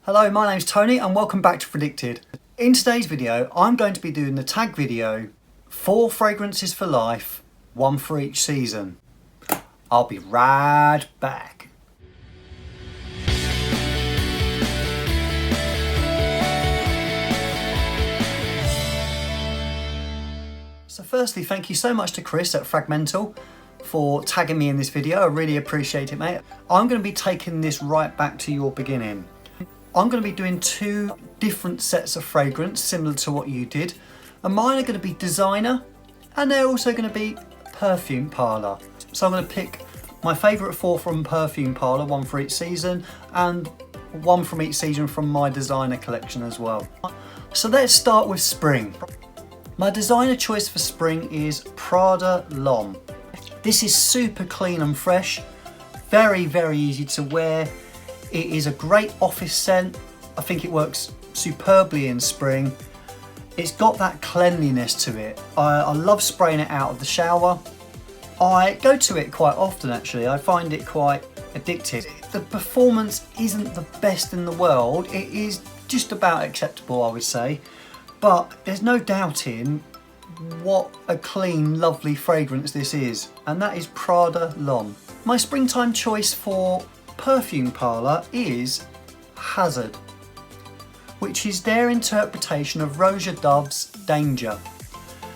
Hello, my name's Tony and welcome back to Fragdicted. In today's video, I'm going to be doing the tag video, 4 fragrances for life, 1 for each season. I'll be right back. So firstly, thank you so much to Chris at Frag-mental for tagging me in this video. I really appreciate it, mate. I'm going to be taking this right back to your beginning. I'm going to be doing 2 different sets of fragrance similar to what you did, and mine are going to be designer and they're also going to be perfume parlour. So I'm going to pick my favourite 4 from perfume parlour, 1 for each season, and 1 from each season from my designer collection as well. So let's start with spring. My designer choice for spring is Prada L'Homme. This is super clean and fresh, very easy to wear. It is a great office scent. I think it works superbly in spring. It's got that cleanliness to it. I love spraying it out of the shower. I go to it quite often actually. I find it quite addictive. The performance isn't the best in the world. It is just about acceptable, I would say. But there's no doubting what a clean, lovely fragrance this is. And that is Prada L'Homme. My springtime choice for perfume parlour is Hazard, which is their interpretation of Roja Dove's Danger.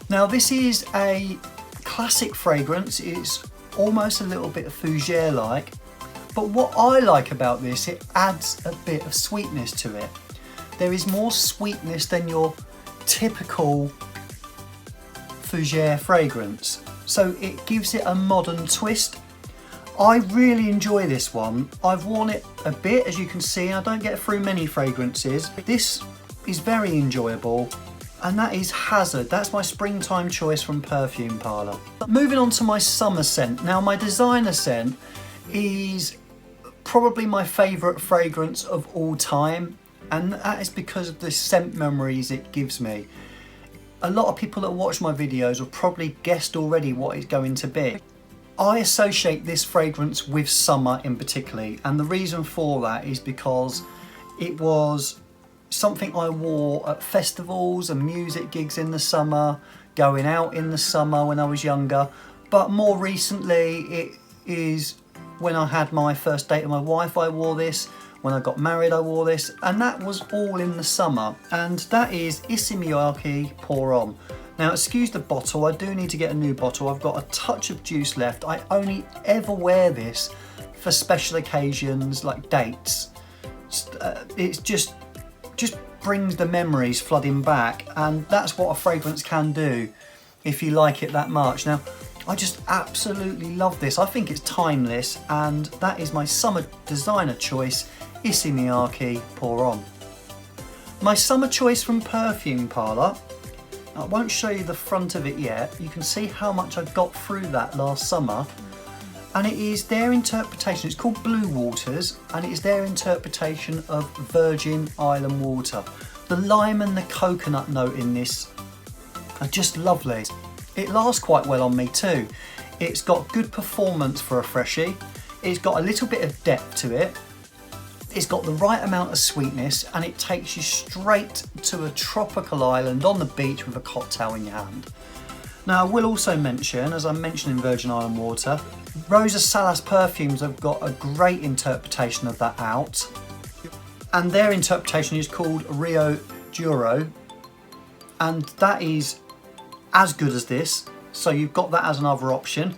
Now this is a classic fragrance. It's almost a little bit fougere like, but what I like about this, it adds a bit of sweetness to it. There is more sweetness than your typical fougere fragrance, so it gives it a modern twist. I really enjoy this one. I've worn it a bit, as you can see. I don't get through many fragrances. This is very enjoyable, and that is Hazard. That's my springtime choice from Perfume Parlour. Moving on to my summer scent. Now my designer scent is probably my favourite fragrance of all time, and that is because of the scent memories it gives me. A lot of people that watch my videos have probably guessed already what it's going to be. I associate this fragrance with summer in particular, and the reason for that is because it was something I wore at festivals and music gigs in the summer, going out in the summer when I was younger, but more recently it is when I had my first date with my wife. I wore this. When I got married I wore this, and that was all in the summer, and that is Issey Miyake Pour Homme. Now excuse the bottle, I do need to get a new bottle. I've got a touch of juice left. I only ever wear this for special occasions like dates. It's just brings the memories flooding back, and that's what a fragrance can do if you like it that much. Now I just absolutely love this. I think it's timeless, and that is my summer designer choice, Issey Miyake Pour Homme. My summer choice from Perfume Parlour, I won't show you the front of it yet. You can see how much I got through that last summer, and it is their interpretation. It's called Blue Waters, and it is their interpretation of Virgin Island water. The lime and the coconut note in this are just lovely. It lasts quite well on me too. It's got good performance for a freshie. It's got a little bit of depth to it. It's got the right amount of sweetness, and it takes you straight to a tropical island on the beach with a cocktail in your hand. Now I will also mention, as I mentioned in Virgin Island water, Rosa Salas perfumes have got a great interpretation of that out, and their interpretation is called Rio Duro, and that is as good as this, so you've got that as another option.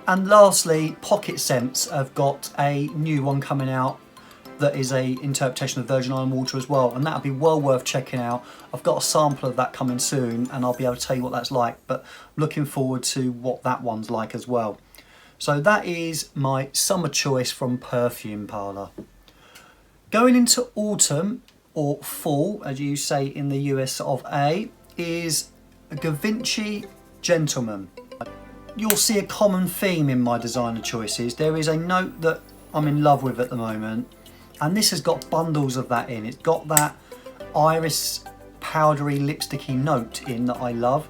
And lastly, Pocket Scents have got a new one coming out that is a interpretation of Virgin Island water as well, and that'll be well worth checking out. I've got a sample of that coming soon, and I'll be able to tell you what that's like, but looking forward to what that one's like as well. So that is my summer choice from Perfume Parlour. Going into autumn, or fall as you say in the US of A, is a Givenchy Gentleman. You'll see a common theme in my designer choices. There is a note that I'm in love with at the moment, and this has got bundles of that in. It's got that iris powdery lipsticky note in that I love,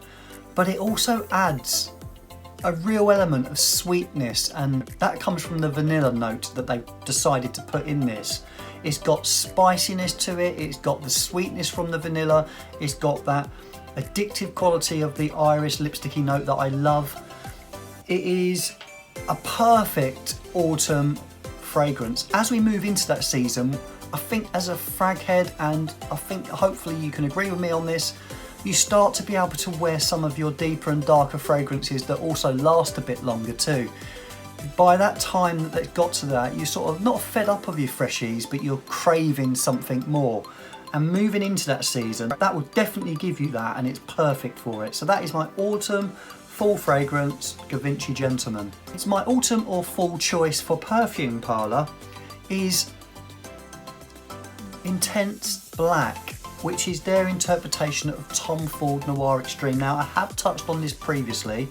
but it also adds a real element of sweetness, and that comes from the vanilla note that they've decided to put in this. It's got spiciness to it, it's got the sweetness from the vanilla, it's got that addictive quality of the iris lipsticky note that I love. It is a perfect autumn fragrance. As we move into that season, I think as a frag head, and I think hopefully you can agree with me on this, you start to be able to wear some of your deeper and darker fragrances that also last a bit longer too. By that time that they've got to that, you're sort of not fed up of your freshies, but you're craving something more. And moving into that season, that will definitely give you that, and it's perfect for it. So that is my autumn full fragrance Givenchy Gentleman. It's my autumn or fall choice for Perfume Parlour is Intense Black, which is their interpretation of Tom Ford Noir Extreme. Now, I have touched on this previously.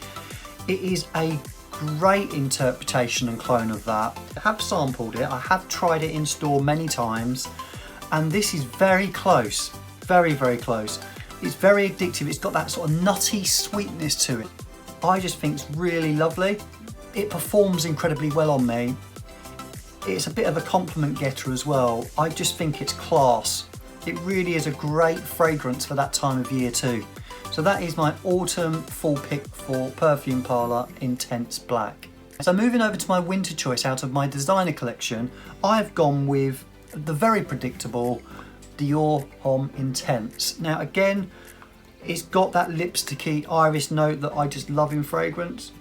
It is a great interpretation and clone of that. I have sampled it, I have tried it in store many times, and this is very close, very, very close. It's very addictive, it's got that sort of nutty sweetness to it. I just think it's really lovely. It performs incredibly well on me. It's a bit of a compliment getter as well. I just think it's class. It really is a great fragrance for that time of year too. So that is my autumn full pick for Perfume Parlour Intense Black. So moving over to my winter choice out of my designer collection, I've gone with the very predictable Dior Homme Intense. Now again, it's got that lipsticky iris note that I just love in fragrance.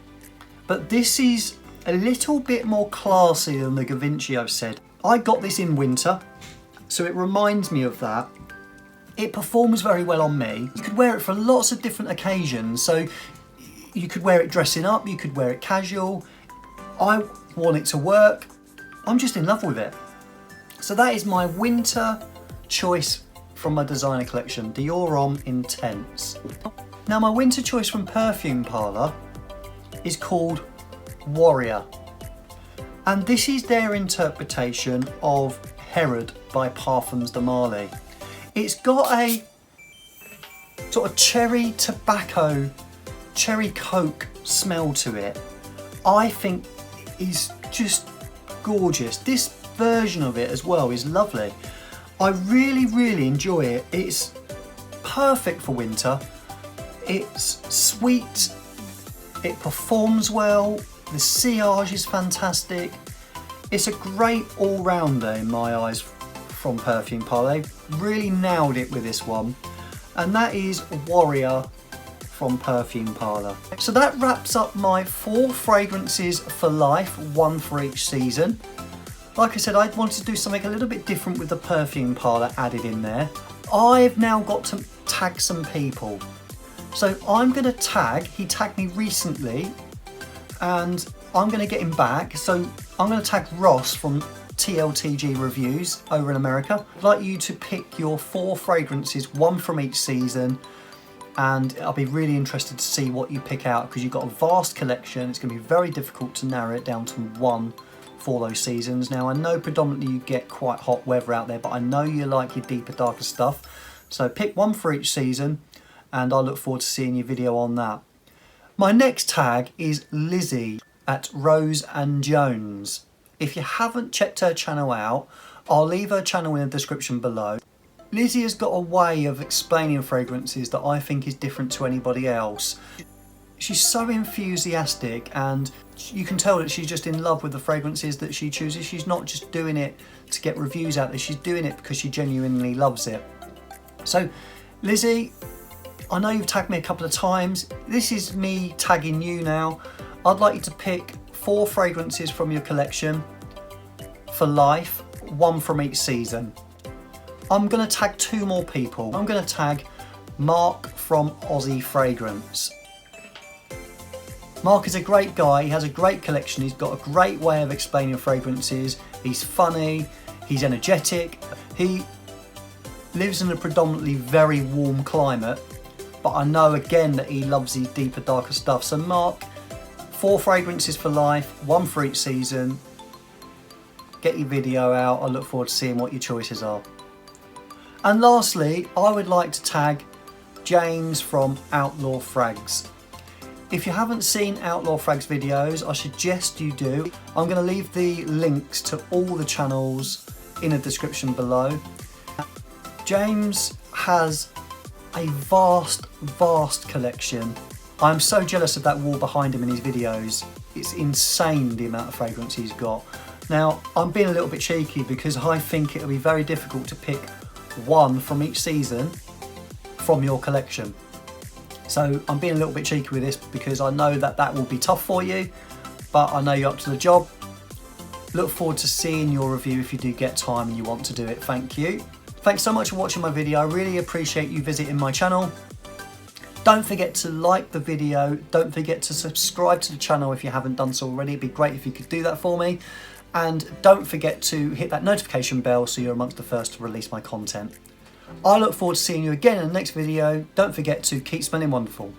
But this is a little bit more classy than the Givenchy I've said. I got this in winter, so it reminds me of that. It performs very well on me. You could wear it for lots of different occasions. So you could wear it dressing up, you could wear it casual. I want it to work. I'm just in love with it. So that is my winter choice from my designer collection, Dior Homme Intense. Now my winter choice from Perfume Parlour is called Warrior. And this is their interpretation of Herod by Parfums de Marly. It's got a sort of cherry tobacco, cherry coke smell to it. I think is just gorgeous. This version of it as well is lovely. I really, really enjoy it. It's perfect for winter. It's sweet, it performs well, the sillage is fantastic. It's a great all-rounder in my eyes from Perfume Parlour. They really nailed it with this one. And that is Warrior from Perfume Parlour. So that wraps up my 4 fragrances for life, 1 for each season. Like I said, I wanted to do something a little bit different with the Perfume Parlour added in there. I've now got to tag some people. So I'm going to tag, he tagged me recently, and I'm going to get him back. So I'm going to tag Ross from TLTG Reviews over in America. I'd like you to pick your 4 fragrances, 1 from each season, and I'll be really interested to see what you pick out because you've got a vast collection. It's going to be very difficult to narrow it down to 1 for those seasons. Now I know predominantly you get quite hot weather out there, but I know you like your deeper, darker stuff. So pick 1 for each season, and I look forward to seeing your video on that. My next tag is Lizzie at Rose and Jones. If you haven't checked her channel out, I'll leave her channel in the description below. Lizzie has got a way of explaining fragrances that I think is different to anybody else. She's so enthusiastic, and you can tell that she's just in love with the fragrances that she chooses. She's not just doing it to get reviews out there, she's doing it because she genuinely loves it. So Lizzie, I know you've tagged me a couple of times. This is me tagging you now. I'd like you to pick 4 fragrances from your collection for life, 1 from each season. I'm going to tag 2 more people. I'm going to tag Mark from Aussie Fragrance. Mark is a great guy, he has a great collection, he's got a great way of explaining fragrances, he's funny, he's energetic, he lives in a predominantly very warm climate, but I know again that he loves his deeper, darker stuff. So Mark, 4 fragrances for life, 1 for each season. Get your video out, I look forward to seeing what your choices are. And lastly, I would like to tag James from Outlaw Frags. If you haven't seen Outlaw Frags videos, I suggest you do. I'm going to leave the links to all the channels in the description below. James has a vast collection. I'm so jealous of that wall behind him in his videos. It's insane the amount of fragrance he's got. Now, I'm being a little bit cheeky because I think it'll be very difficult to pick one from each season from your collection. So I'm being a little bit cheeky with this because I know that that will be tough for you, but I know you're up to the job. Look forward to seeing your review if you do get time and you want to do it. Thank you. Thanks so much for watching my video. I really appreciate you visiting my channel. Don't forget to like the video. Don't forget to subscribe to the channel if you haven't done so already. It'd be great if you could do that for me. And don't forget to hit that notification bell so you're amongst the first to release my content. I look forward to seeing you again in the next video. Don't forget to keep smelling wonderful.